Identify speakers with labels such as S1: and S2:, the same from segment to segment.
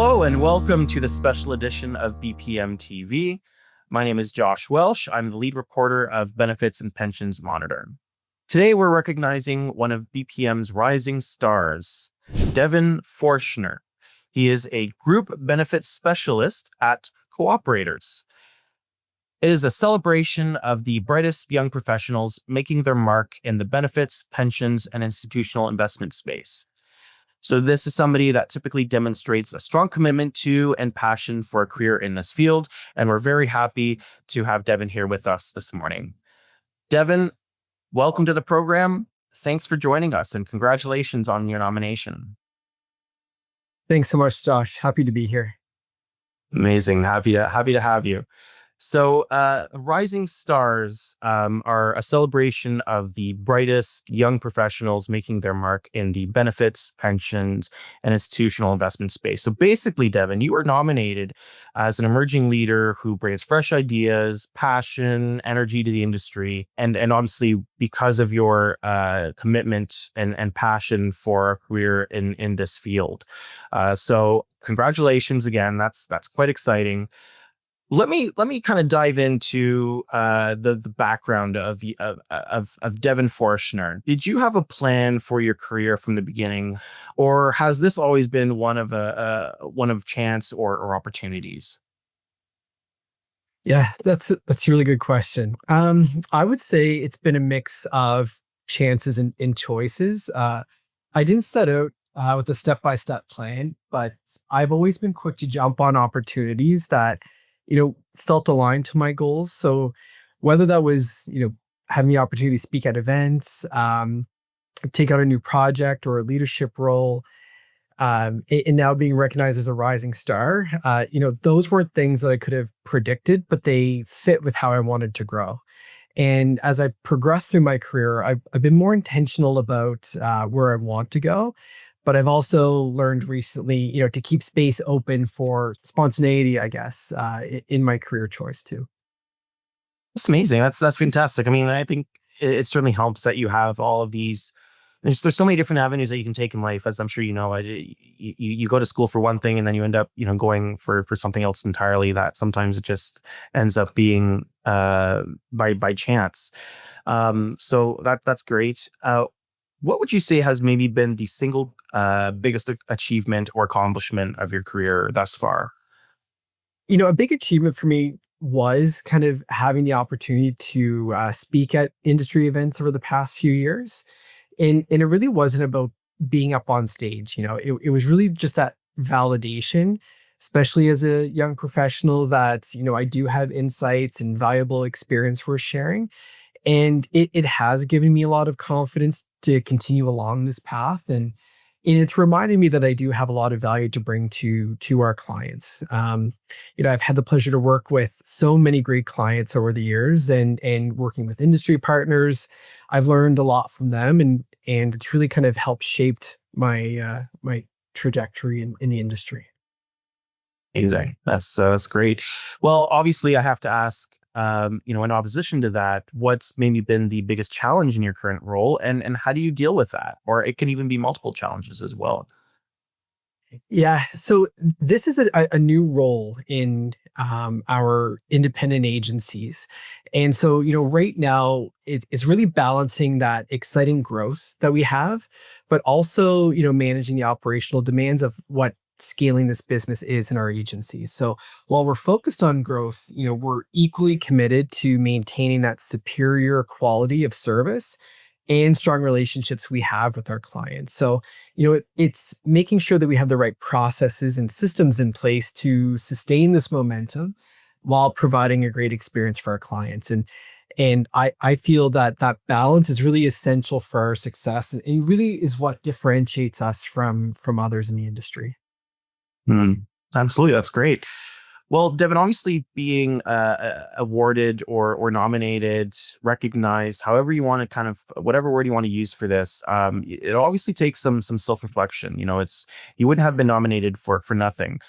S1: Hello and welcome to the special edition of BPM TV. My name is Josh Welsh. I'm the lead reporter of Benefits and Pensions Monitor. Today we're recognizing one of BPM's rising stars, Devon Forshner. He is a group benefits specialist at Co-operators. It is a celebration of the brightest young professionals making their mark in the benefits, pensions, and institutional investment space. So this is somebody that typically demonstrates a strong commitment to and passion for a career in this field. And we're very happy to have Devon here with us this morning. Devon, welcome to the program. Thanks for joining us and congratulations on your nomination.
S2: Thanks so much, Josh. Happy to be here.
S1: Amazing. Happy to have you. So Rising Stars are a celebration of the brightest young professionals making their mark in the benefits, pensions, and institutional investment space. So basically, Devon, you were nominated as an emerging leader who brings fresh ideas, passion, energy to the industry. And obviously, because of your commitment and passion for a career in this field. So congratulations again. That's quite exciting. Let me kind of dive into the background of Devon Forshner. Did you have a plan for your career from the beginning, or has this always been one of chance or opportunities?
S2: Yeah, that's a really good question. I would say it's been a mix of chances and choices. I didn't set out with a step-by-step plan, but I've always been quick to jump on opportunities that felt aligned to my goals. So whether that was, having the opportunity to speak at events, take out a new project or a leadership role, and now being recognized as a rising star, those weren't things that I could have predicted, but they fit with how I wanted to grow. And as I progressed through my career, I've been more intentional about where I want to go. But I've also learned recently, to keep space open for spontaneity, I guess, in my career choice too.
S1: That's amazing. That's fantastic. I mean, I think it certainly helps that you have all of these. There's so many different avenues that you can take in life, as I'm sure you know. You go to school for one thing, and then you end up, going for something else entirely. That sometimes it just ends up being by chance. So that's great. What would you say has maybe been the single biggest achievement or accomplishment of your career thus far?
S2: A big achievement for me was kind of having the opportunity to speak at industry events over the past few years. And it really wasn't about being up on stage. It was really just that validation, especially as a young professional, that, I do have insights and valuable experience worth sharing. And it has given me a lot of confidence to continue along this path. And it's reminded me that I do have a lot of value to bring to our clients. I've had the pleasure to work with so many great clients over the years, and working with industry partners. I've learned a lot from them, and it's really kind of helped shaped my my trajectory in the industry.
S1: Amazing. That's great. Well, obviously, I have to ask. In opposition to that, what's maybe been the biggest challenge in your current role, and how do you deal with that? Or it can even be multiple challenges as well.
S2: Yeah, so this is a new role in our independent agencies. And so, right now it's really balancing that exciting growth that we have, but also, managing the operational demands of what scaling this business is in our agency. So while we're focused on growth, we're equally committed to maintaining that superior quality of service and strong relationships we have with our clients. So, it's making sure that we have the right processes and systems in place to sustain this momentum while providing a great experience for our clients. And I feel that balance is really essential for our success, and really is what differentiates us from others in the industry.
S1: Absolutely. That's great. Well, Devon, obviously being awarded or nominated, recognized, however you want to kind of, whatever word you want to use for this, it obviously takes some self-reflection. You wouldn't have been nominated for nothing.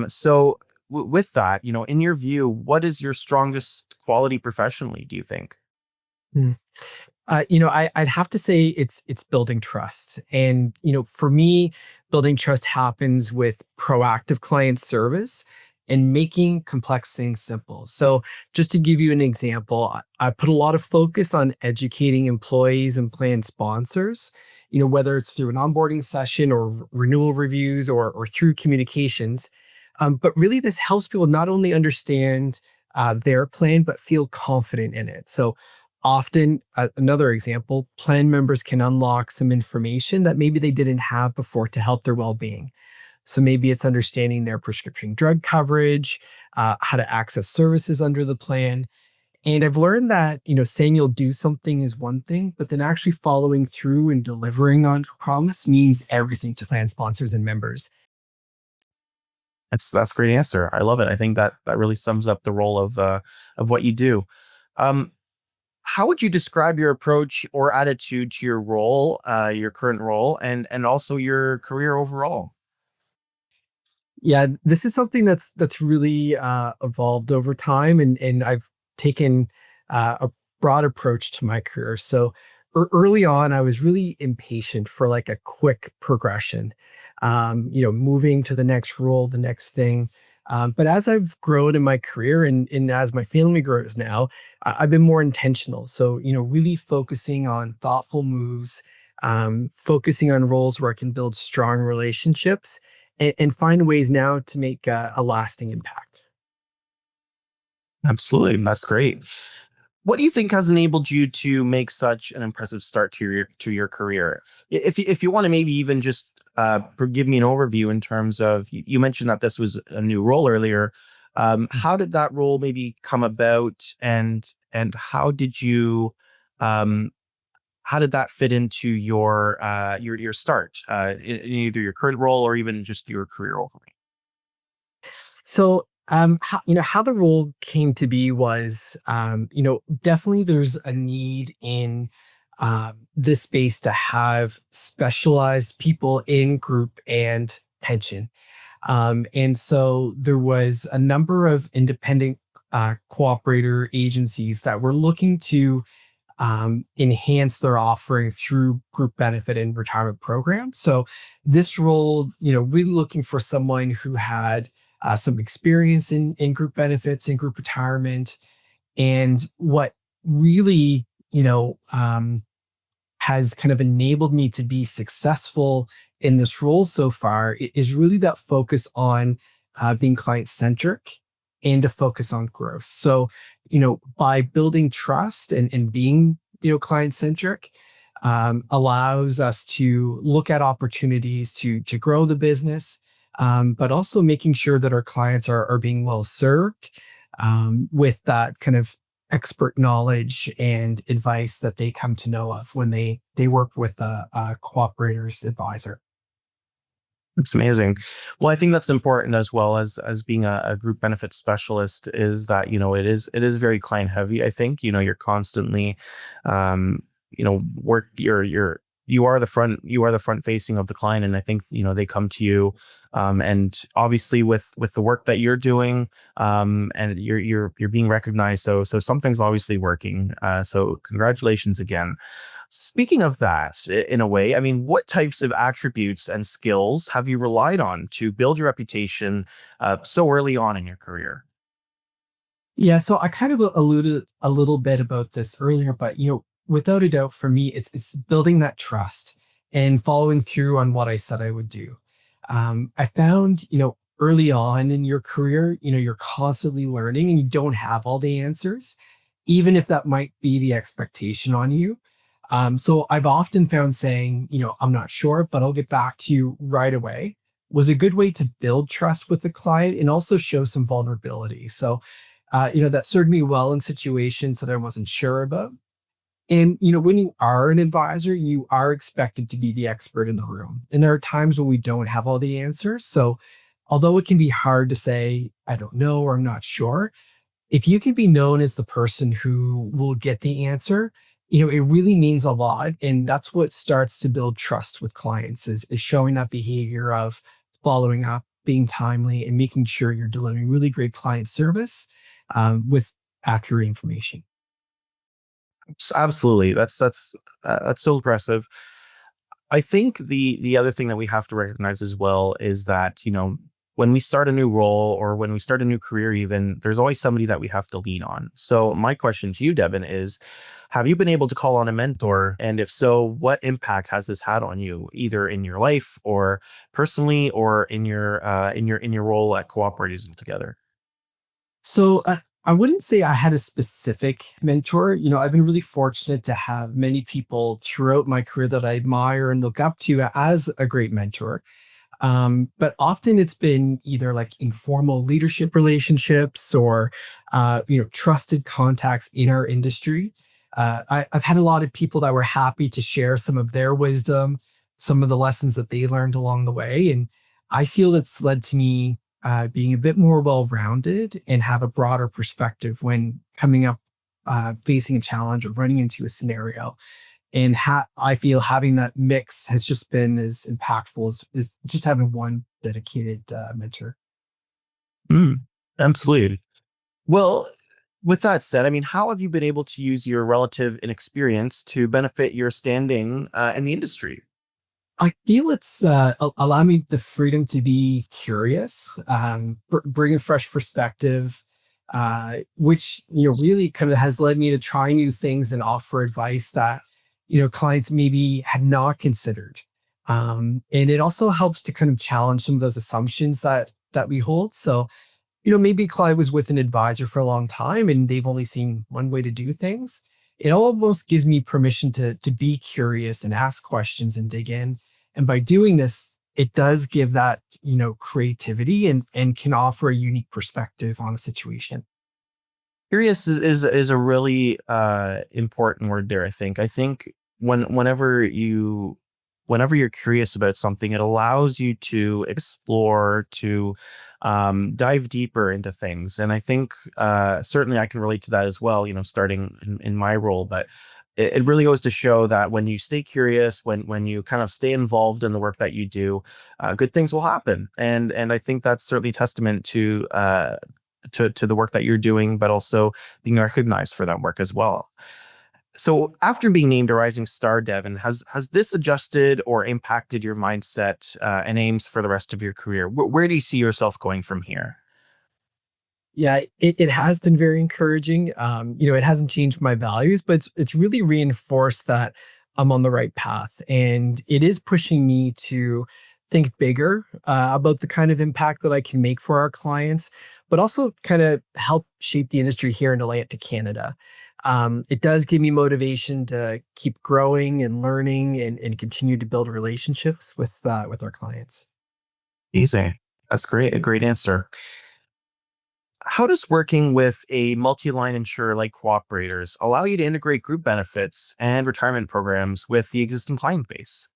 S1: So with that, in your view, what is your strongest quality professionally, do you think?
S2: Mm. I'd have to say it's building trust. And, for me, building trust happens with proactive client service and making complex things simple. So, just to give you an example, I put a lot of focus on educating employees and plan sponsors, whether it's through an onboarding session or renewal reviews or through communications. But really, this helps people not only understand their plan, but feel confident in it. So, often, another example, plan members can unlock some information that maybe they didn't have before to help their well being. So maybe it's understanding their prescription drug coverage, how to access services under the plan. And I've learned that, saying you'll do something is one thing, but then actually following through and delivering on your promise means everything to plan sponsors and members.
S1: That's a great answer. I love it. I think that that really sums up the role of what you do. Um, how would you describe your approach or attitude to your role, your current role, and also your career overall?
S2: Yeah, this is something that's really evolved over time, and I've taken a broad approach to my career. So early on, I was really impatient for like a quick progression, moving to the next role, the next thing. But as I've grown in my career and as my family grows now, I've been more intentional. So really focusing on thoughtful moves, focusing on roles where I can build strong relationships and find ways now to make a lasting impact.
S1: Absolutely, that's great. What do you think has enabled you to make such an impressive start to your career? If you want to maybe even just give me an overview in terms of you mentioned that this was a new role earlier. How did that role maybe come about, and um, how did that fit into your start in either your current role or even just your career overall?
S2: So, how the role came to be was, definitely there's a need in this space to have specialized people in group and pension. And so there was a number of independent cooperator agencies that were looking to enhance their offering through group benefit and retirement programs. So this role, really looking for someone who had some experience in group benefits and group retirement. And what really, has kind of enabled me to be successful in this role so far is really that focus on being client centric and to focus on growth. So, by building trust and being, client centric, allows us to look at opportunities to grow the business, but also making sure that our clients are being well served with that kind of expert knowledge and advice that they come to know of when they work with a cooperator's advisor.
S1: It's amazing. Well, I think that's important as well as being a group benefit specialist is that, it is very client heavy. I think, you're constantly, work you are the front facing of the client. And I think, they come to you. And obviously with the work that you're doing, and you're being recognized. So something's obviously working. So congratulations again. Speaking of that, in a way, I mean, what types of attributes and skills have you relied on to build your reputation so early on in your career?
S2: Yeah, so I kind of alluded a little bit about this earlier, but without a doubt, for me, it's building that trust and following through on what I said I would do. I found, early on in your career, you're constantly learning and you don't have all the answers, even if that might be the expectation on you. So I've often found saying, I'm not sure, but I'll get back to you right away was a good way to build trust with the client and also show some vulnerability. So, that served me well in situations that I wasn't sure about. And, when you are an advisor, you are expected to be the expert in the room. And there are times when we don't have all the answers. So, although it can be hard to say, I don't know, or I'm not sure, if you can be known as the person who will get the answer, it really means a lot. And that's what starts to build trust with clients is showing that behavior of following up, being timely, and making sure you're delivering really great client service with accurate information.
S1: Absolutely, that's so impressive. I think the other thing that we have to recognize as well is that, when we start a new role or when we start a new career, even there's always somebody that we have to lean on. So my question to you, Devin, is have you been able to call on a mentor? And if so, what impact has this had on you, either in your life or personally or in your role at Co-operators altogether?
S2: So I wouldn't say I had a specific mentor. I've been really fortunate to have many people throughout my career that I admire and look up to as a great mentor. But often it's been either like informal leadership relationships or, trusted contacts in our industry. I've had a lot of people that were happy to share some of their wisdom, some of the lessons that they learned along the way. And I feel it's led to me being a bit more well-rounded and have a broader perspective when coming up, facing a challenge or running into a scenario. And I feel having that mix has just been as impactful as just having one dedicated mentor.
S1: Mm, absolutely. Well, with that said, I mean, how have you been able to use your relative inexperience to benefit your standing in the industry?
S2: I feel it's allowed me the freedom to be curious, bring a fresh perspective, which really kind of has led me to try new things and offer advice that clients maybe had not considered. And it also helps to kind of challenge some of those assumptions that we hold. So maybe Clyde was with an advisor for a long time and they've only seen one way to do things. It almost gives me permission to be curious and ask questions and dig in. And by doing this, it does give that, creativity and can offer a unique perspective on a situation.
S1: Curious is a really important word there. I think whenever you're curious about something, it allows you to explore, to dive deeper into things. And I think certainly I can relate to that as well. Starting in my role, but it really goes to show that when you stay curious, when you kind of stay involved in the work that you do, good things will happen. And I think that's certainly testament to the work that you're doing, but also being recognized for that work as well. So after being named a rising star, Devin, has this adjusted or impacted your mindset and aims for the rest of your career? Where do you see yourself going from here?
S2: Yeah, it has been very encouraging. It hasn't changed my values, but it's really reinforced that I'm on the right path. And it is pushing me to think bigger about the kind of impact that I can make for our clients, but also kind of help shape the industry here in Atlantic Canada. It does give me motivation to keep growing and learning and continue to build relationships with our clients.
S1: Easy. That's great. A great answer. How does working with a multi-line insurer like Cooperators allow you to integrate group benefits and retirement programs with the existing client base?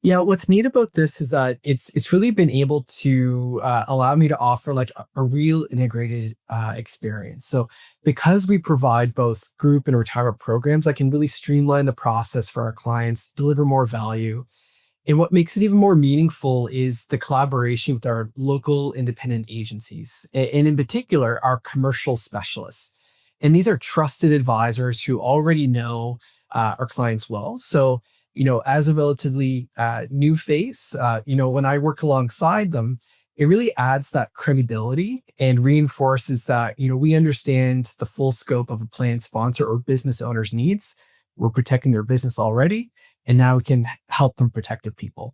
S2: Yeah, what's neat about this is that it's really been able to allow me to offer like a real integrated experience. So because we provide both group and retirement programs, I can really streamline the process for our clients, deliver more value. And what makes it even more meaningful is the collaboration with our local independent agencies, and in particular, our commercial specialists. And these are trusted advisors who already know our clients well. So, as a relatively new face, when I work alongside them, it really adds that credibility and reinforces that, we understand the full scope of a plan sponsor or business owner's needs. We're protecting their business already, and now we can help them protect their people.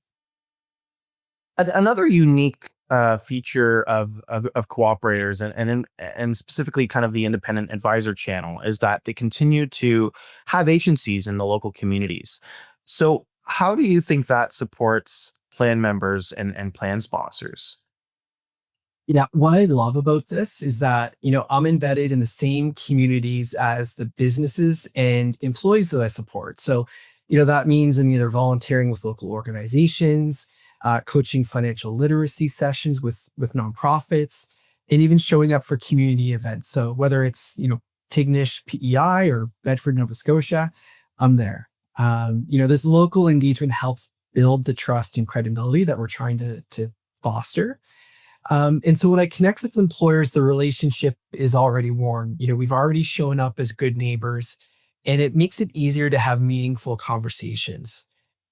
S1: Another unique feature of cooperators and specifically kind of the independent advisor channel is that they continue to have agencies in the local communities. So how do you think that supports plan members and plan sponsors?
S2: What I love about this is that, I'm embedded in the same communities as the businesses and employees that I support. So, that means I'm either volunteering with local organizations, coaching financial literacy sessions with nonprofits, and even showing up for community events. So whether it's, Tignish, PEI, or Bedford, Nova Scotia, I'm there. This local engagement helps build the trust and credibility that we're trying to foster. And so when I connect with employers, the relationship is already warm. We've already shown up as good neighbors, and it makes it easier to have meaningful conversations.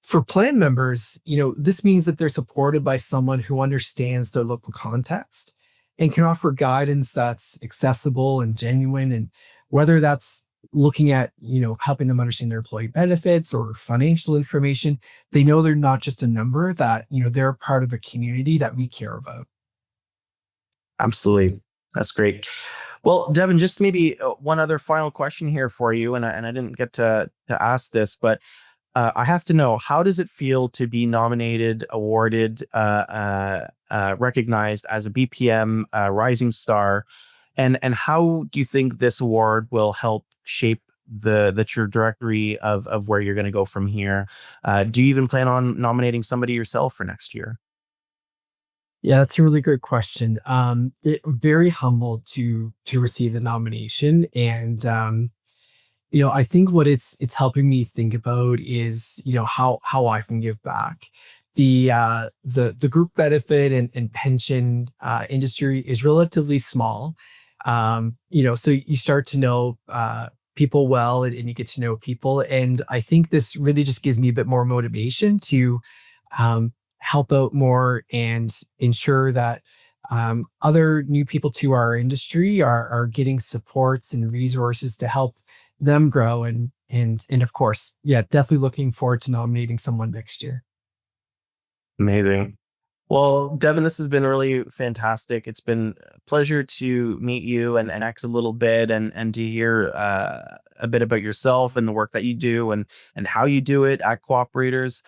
S2: For plan members, this means that they're supported by someone who understands their local context and can offer guidance that's accessible and genuine. And whether that's looking at, helping them understand their employee benefits or financial information, they know they're not just a number, that, they're a part of a community that we care about.
S1: Absolutely. That's great. Well, Devin, just maybe one other final question here for you, and I didn't get to ask this, but I have to know, how does it feel to be nominated, awarded, recognized as a BPM Rising Star, and how do you think this award will help shape the trajectory of where you're going to go from here? Do you even plan on nominating somebody yourself for next year?
S2: Yeah, that's a really good question. Very humbled to receive the nomination, and I think what it's helping me think about is, how I can give back. The group benefit and pension industry is relatively small. So you start to know people well, and you get to know people, and I think this really just gives me a bit more motivation to help out more and ensure that other new people to our industry are getting supports and resources to help them grow. And of course, yeah, definitely looking forward to nominating someone next year.
S1: Amazing. Well, Devin, this has been really fantastic. It's been a pleasure to meet you and act a little bit and to hear a bit about yourself and the work that you do and how you do it at Co-operators.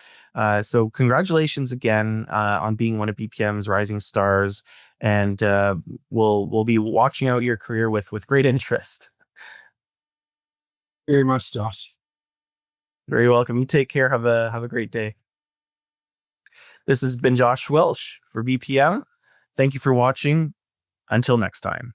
S1: So congratulations again on being one of BPM's Rising Stars. And we'll be watching out your career with great interest.
S2: Very much, Josh.
S1: Very welcome. You take care. Have a great day. This has been Josh Welsh for BPM. Thank you for watching. Until next time.